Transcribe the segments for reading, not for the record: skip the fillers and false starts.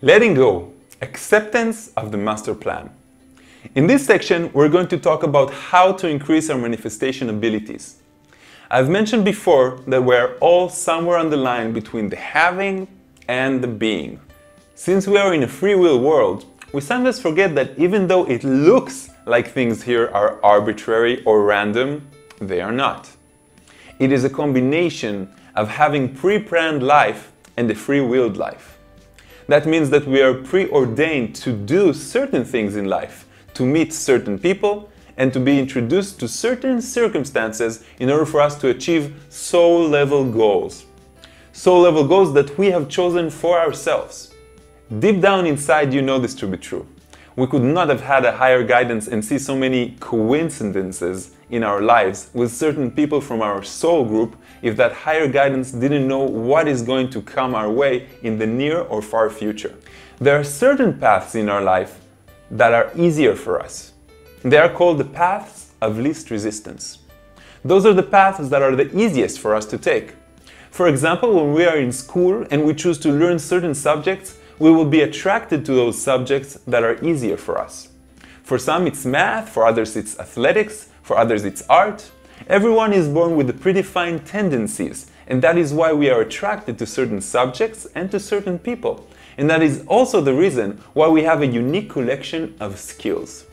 Letting go, acceptance of the master plan. In this section, we're going to talk about how to increase our manifestation abilities. I've mentioned before that we're all somewhere on the line between the having and the being. Since we are in a free will world, we sometimes forget that even though it looks like things here are arbitrary or random, they are not. It is a combination of having pre-planned life and a free-willed life. That means that we are preordained to do certain things in life, to meet certain people, and to be introduced to certain circumstances in order for us to achieve soul-level goals. Soul-level goals that we have chosen for ourselves. Deep down inside, you know this to be true. We could not have had a higher guidance and see so many coincidences in our lives with certain people from our soul group if that higher guidance didn't know what is going to come our way in the near or far future. There are certain paths in our life that are easier for us. They are called the paths of least resistance. Those are the paths that are the easiest for us to take. For example, when we are in school and we choose to learn certain subjects, we will be attracted to those subjects that are easier for us. For some it's math, for others it's athletics, for others it's art. Everyone is born with the predefined tendencies, and that is why we are attracted to certain subjects and to certain people. And that is also the reason why we have a unique collection of skills.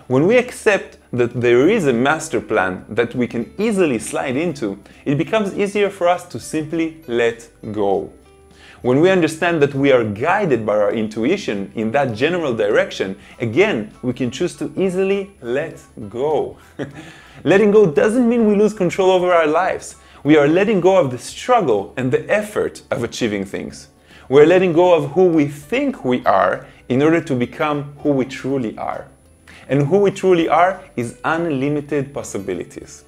When we accept that there is a master plan that we can easily slide into, it becomes easier for us to simply let go. When we understand that we are guided by our intuition in that general direction, again, we can choose to easily let go. Letting go doesn't mean we lose control over our lives. We are letting go of the struggle and the effort of achieving things. We're letting go of who we think we are in order to become who we truly are. And who we truly are is unlimited possibilities.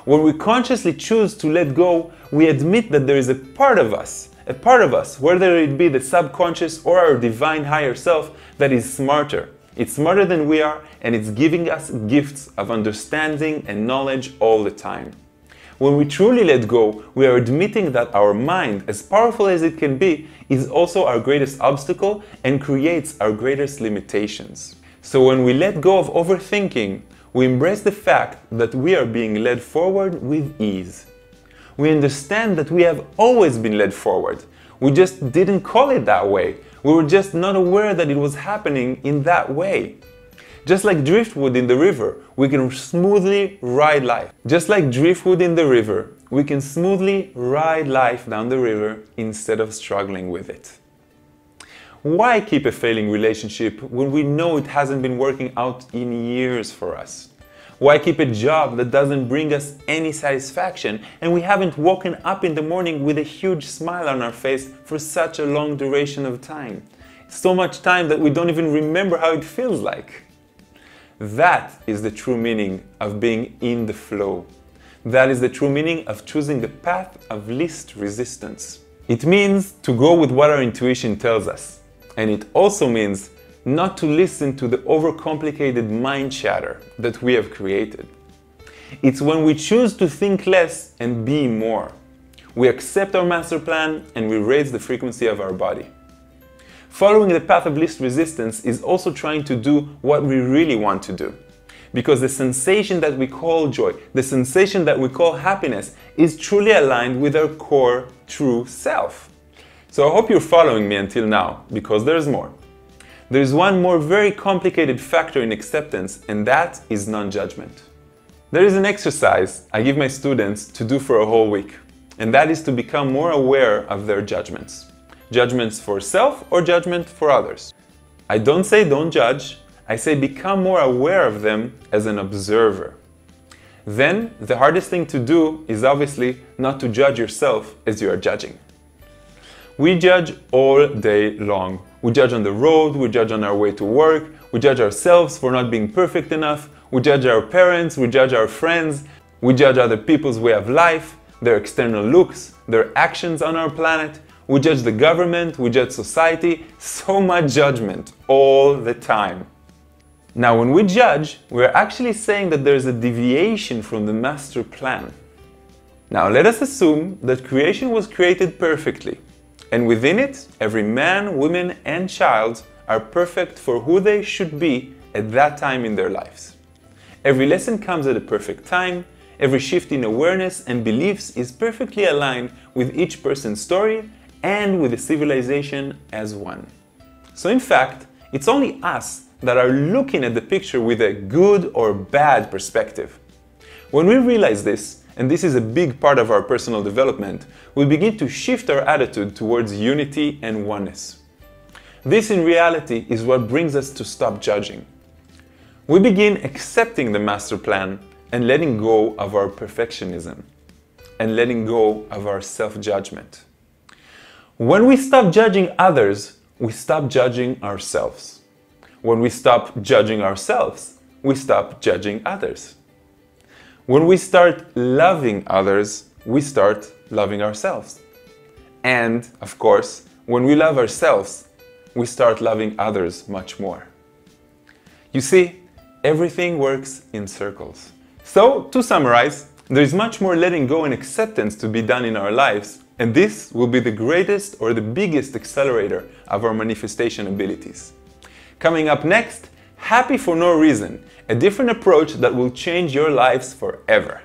When we consciously choose to let go, we admit that there is a part of us, whether it be the subconscious or our divine higher self, that is smarter. It's smarter than we are, and it's giving us gifts of understanding and knowledge all the time. When we truly let go, we are admitting that our mind, as powerful as it can be, is also our greatest obstacle and creates our greatest limitations. So when we let go of overthinking, we embrace the fact that we are being led forward with ease. We understand that we have always been led forward. We just didn't call it that way. We were just not aware that it was happening in that way. Just like driftwood in the river, we can smoothly ride life. Just like driftwood in the river, we can smoothly ride life down the river instead of struggling with it. Why keep a failing relationship when we know it hasn't been working out in years for us? Why keep a job that doesn't bring us any satisfaction and we haven't woken up in the morning with a huge smile on our face for such a long duration of time? So much time that we don't even remember how it feels like. That is the true meaning of being in the flow. That is the true meaning of choosing the path of least resistance. It means to go with what our intuition tells us. And it also means not to listen to the overcomplicated mind chatter that we have created. It's when we choose to think less and be more. We accept our master plan and we raise the frequency of our body. Following the path of least resistance is also trying to do what we really want to do. Because the sensation that we call joy, the sensation that we call happiness, is truly aligned with our core true self. So I hope you're following me until now, because there's more. There is one more very complicated factor in acceptance, and that is non-judgment. There is an exercise I give my students to do for a whole week, and that is to become more aware of their judgments. Judgments for self or judgment for others. I don't say don't judge, I say become more aware of them as an observer. Then, the hardest thing to do is obviously not to judge yourself as you are judging. We judge all day long. We judge on the road, we judge on our way to work, we judge ourselves for not being perfect enough, we judge our parents, we judge our friends, we judge other people's way of life, their external looks, their actions on our planet, we judge the government, we judge society, so much judgment all the time. Now when we judge, we're actually saying that there's a deviation from the master plan. Now let us assume that creation was created perfectly. And within it, every man, woman, and child are perfect for who they should be at that time in their lives. Every lesson comes at a perfect time. Every shift in awareness and beliefs is perfectly aligned with each person's story and with the civilization as one. So in fact, it's only us that are looking at the picture with a good or bad perspective. When we realize this, and this is a big part of our personal development, we begin to shift our attitude towards unity and oneness. This in reality is what brings us to stop judging. We begin accepting the master plan and letting go of our perfectionism and letting go of our self-judgment. When we stop judging others, we stop judging ourselves. When we stop judging ourselves, we stop judging others. When we start loving others, we start loving ourselves. And, of course, when we love ourselves, we start loving others much more. You see, everything works in circles. So, to summarize, there is much more letting go and acceptance to be done in our lives, and this will be the greatest or the biggest accelerator of our manifestation abilities. Coming up next, happy for no reason, a different approach that will change your lives forever.